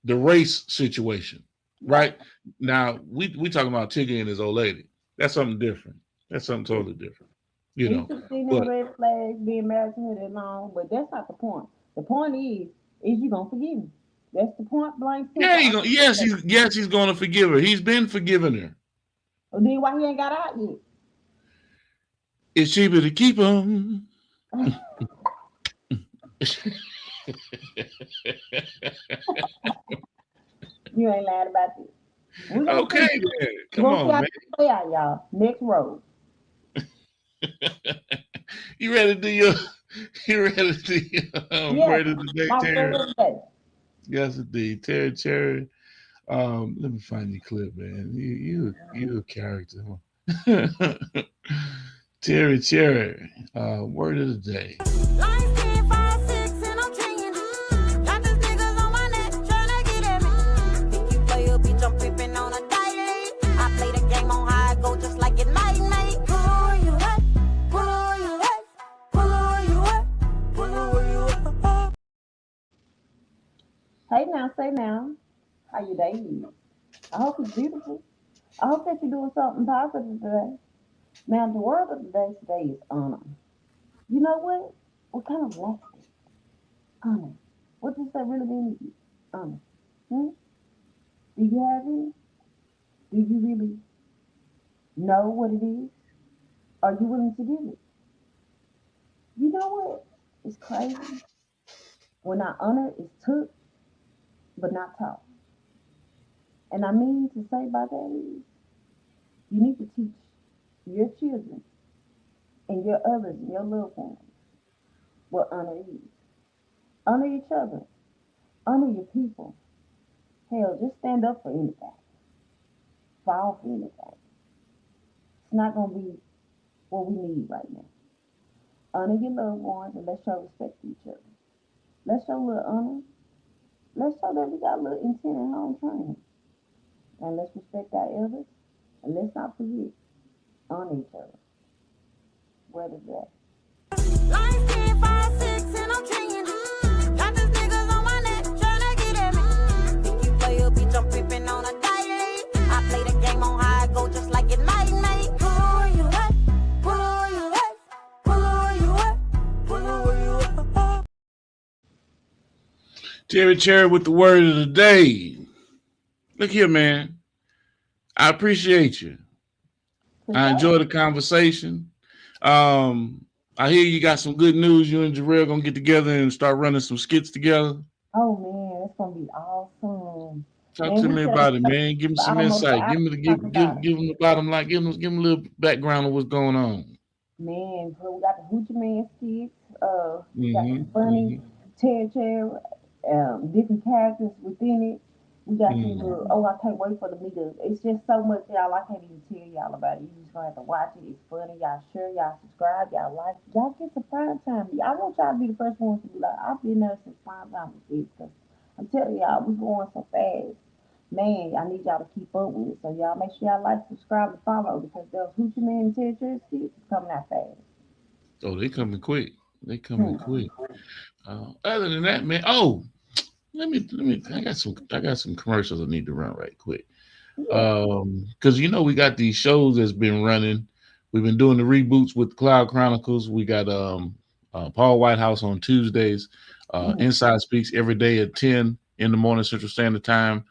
the race situation, right. right? Now we talking about Tigger and his old lady. That's something different. That's something totally different, you He know. took in them But red flags, being married to her that long, but that's not the point. The point is you gonna forgive me. That's the point blank yeah, simple. he's going to forgive her. He's been forgiving her. Then why he ain't got out yet? It's cheaper to keep him. You ain't lied about this. We're gonna Okay, see. then. We're Come gonna see on, how man. this play out, y'all. Next road. You ready to do your? You ready to do your Yes, word of the day, my word Terry? of the day. Yes, indeed, Terry. Cherry. Let me find your clip, man. You a character. Huh? Terry Cherry. Word of the day. Lines 10, 5, 6, and I'm changing. Got these niggas on my neck trying to get at me. Think you play a bitch, I'm pimping on a daily. I play the game on how I go just like it might, mate. Pull on you up, pull on you up, pull on you up, pull on you up. Hey now, say now, how your day is. I hope it's beautiful. I hope that you're doing something positive today. Now, the word of the day today is honor. You know what? We kind of lost it. Honor. What does that really mean to you? Honor. Hmm? Do you have it? Do you really know what it is? Are you willing to give it? You know what? It's crazy. When our honor is took but not taught. And I mean to say by that is you need to teach your children and your others and your loved ones will honor you. Honor each other. Honor your people. Hell, just stand up for anything. Fall for anything. It's not going to be what we need right now. Honor your loved ones and let's show respect to each other. Let's show a little honor. Let's show that we got a little intent and home training. And let's respect our elders. And let's not forget, honor each other. Where is that? Life 10, 5, 6, and I'm changing. Got these niggas on my neck tryna get at me. Think you play a bitch, I'm pimping on a daily. I play the game on how I go just like it might. Pull where you at, pull where you at, pull where you at, pull where you at. Terry Cherry with the word of the day. Look here, man. I appreciate you. I enjoy the conversation. I hear you got some good news. You and Jarrell gonna get together and start running some skits together. Oh man, it's gonna be awesome. Talk Man, to we me should about it, have- man. Give me I some don't know, insight. I Give them the bottom line. Give them a little background of what's going on. Man, bro, we got the Hoochie Man skits. We got Mhm, the funny Cherry, different characters within it. We got some little, I can't wait for the meetup. It's just so much, y'all. I can't even tell y'all about it. You just gonna have to watch it. It's funny. Y'all share, y'all subscribe, y'all like. Y'all get to prime time. I want y'all to be the first ones to be like, I've been there since prime time with this. Cause I'm telling y'all, we going so fast. Man, I need y'all to keep up with it. So y'all make sure y'all like, subscribe, and follow because those Hoochie Man and Cherry skits is coming out fast. Oh, they coming quick. They coming quick. Other than that, man. Oh, let me. I got some commercials I need to run right quick. Because we got these shows that's been running. We've been doing the reboots with Cloud Chronicles. We got Paul Whitehouse on Tuesdays. Inside Speaks every day at 10 in the morning Central Standard Time.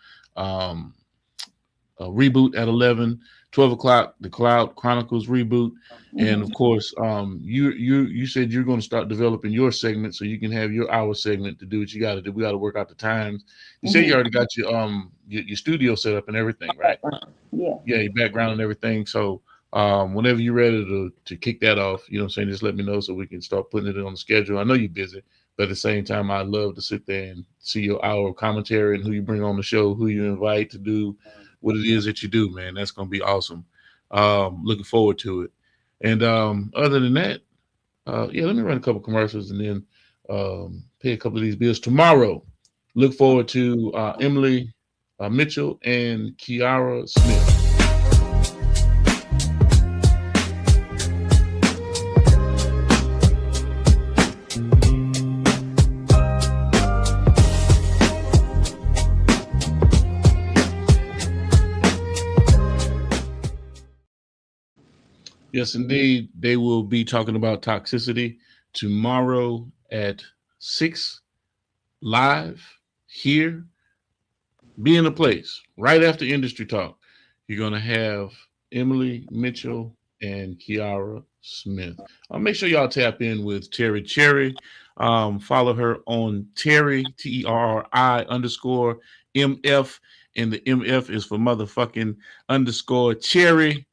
Reboot at 11, 12 o'clock. The Cloud Chronicles reboot. And of course, you said you're going to start developing your segment so you can have your hour segment to do what you got to do. We got to work out the times. You said you already got your studio set up and everything, right? Yeah, your background and everything. So whenever you're ready to kick that off, just let me know so we can start putting it on the schedule. I know you're busy, but at the same time, I love to sit there and see your hour of commentary and who you bring on the show, who you invite to do what it is that you do, man. That's going to be awesome. Looking forward to it. And other than that, let me run a couple commercials and then pay a couple of these bills tomorrow. Look forward to Emily Mitchell and Kiara Smith. Yes, indeed. They will be talking about toxicity tomorrow at 6 live here. Be in a place right after Industry Talk. You're going to have Emily Mitchell and Kiara Smith. Make sure y'all tap in with Terry Cherry. Follow her on Terry, TERRI_MF. And the MF is for motherfucking _Cherry.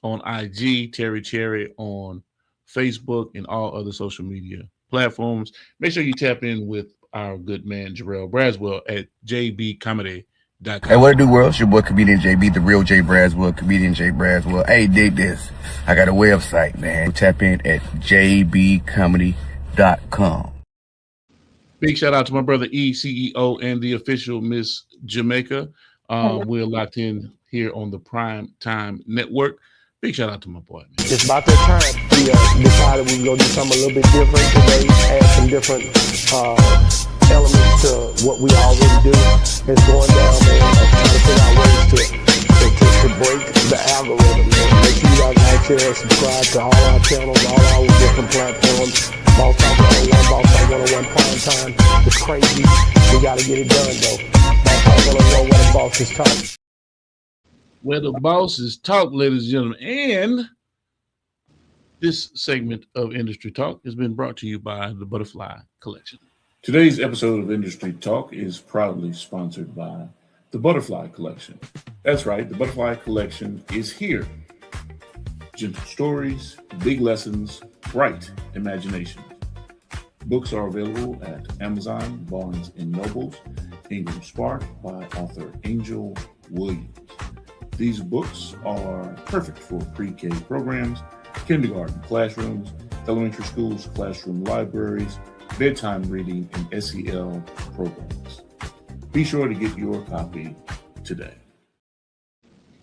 On IG, Terry Cherry on Facebook and all other social media platforms. Make sure you tap in with our good man Jarrell Braswell at jbcomedy.com. Hey, what it do, world? It's your boy, comedian JB, the real Jay Braswell, comedian Jay Braswell. Hey, dig this. I got a website, man. Tap in at jbcomedy.com. Big shout out to my brother E, CEO, and the official Miss Jamaica. We're locked in here on the Prime Time Network. Big shout out to my boy, man. It's about that time. We decided we were going to do something a little bit different today, add some different elements to what we already do. It's going down, man. Trying to figure out ways to break the algorithm, man. Make sure you guys like, share, and subscribe to all our channels, all our different platforms. Boss Talk 101, Boss Talk 101 Prime Time. It's crazy. We got to get it done, though. Boss Talk 101, where the boss is talking. Where the bosses talk, ladies and gentlemen. And this segment of Industry Talk has been brought to you by the Butterfly Collection. Today's episode of Industry Talk is proudly sponsored by the Butterfly Collection. That's right, the Butterfly Collection is here. Gentle stories, big lessons, bright imaginations. Books are available at Amazon, Barnes & Nobles, Ingram Spark by author Angel Williams. These books are perfect for pre-K programs, kindergarten classrooms, elementary schools, classroom libraries, bedtime reading, and SEL programs. Be sure to get your copy today.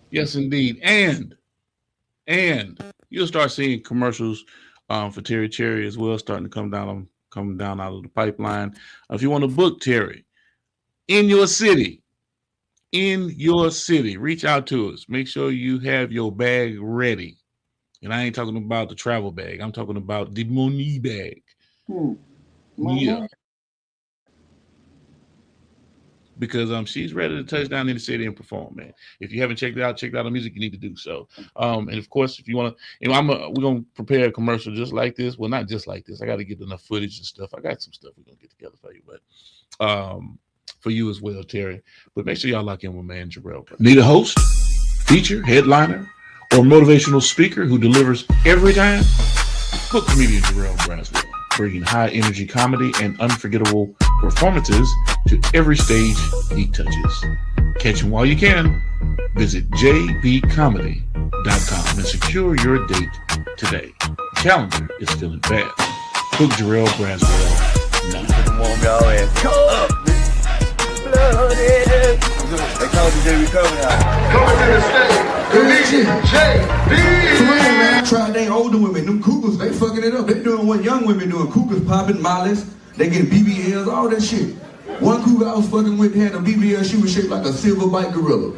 Yes, indeed. And you'll start seeing commercials for Terry Cherry as well, starting to come down out of the pipeline. If you want to book Terry in your city, reach out to us. Make sure you have your bag ready. And I ain't talking about the travel bag. I'm talking about the money bag. Yeah. Because she's ready to touch down in the city and perform, man. If you haven't checked it out her music, you need to do so. And of course, if you want to, we're gonna prepare a commercial just like this. Well, not just like this. I got to get enough footage and stuff. I got some stuff we're gonna get together for you, but for you as well, Terry. But make sure y'all lock in with man Jarrell. Need a host, feature, headliner, or motivational speaker who delivers every time? Book comedian Jarrell Braswell, bringing high energy comedy and unforgettable performances to every stage he touches. Catch him while you can. Visit jbcomedy.com and secure your date today. The calendar is filling fast. Book Jarrell Braswell now. Warm y'all ass. Come up, blooded. They call me JB Comedy. Coming to the stage, Comedian JB. Man, I tried they older women, them cougars, they fucking it up. They doing what young women doing. Cougars popping, mollies, they getting BBLs, all that shit. One cougar I was fucking with had a BBL, she was shaped like a silver bite gorilla.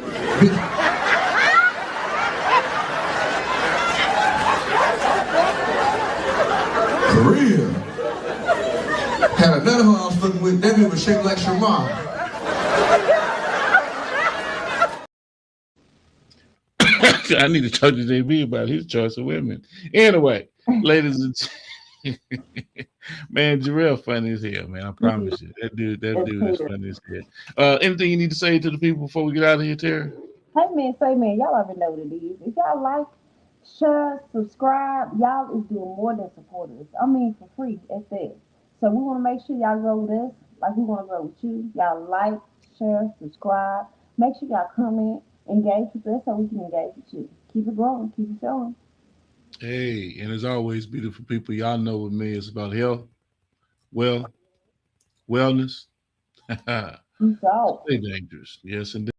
For real. Had another one I was fucking with, that bitch was shaped like Shamar. I need to talk to JB about his choice of women. Anyway, ladies and man, Jarrell funny as hell, man. I promise you. That dude is funny as hell. Anything you need to say to the people before we get out of here, Terry? Hey man, y'all already know what it is. If y'all like, share, subscribe, y'all is doing more than support us. I mean for free at that. So we want to make sure y'all grow with us like we want to grow with you. Y'all like, share, subscribe. Make sure y'all comment, engage with us so we can engage with you. Keep it growing, keep it showing. Hey, and as always, beautiful people, y'all know with me it's about health, wellness. Peace out. Stay dangerous. Yes, indeed.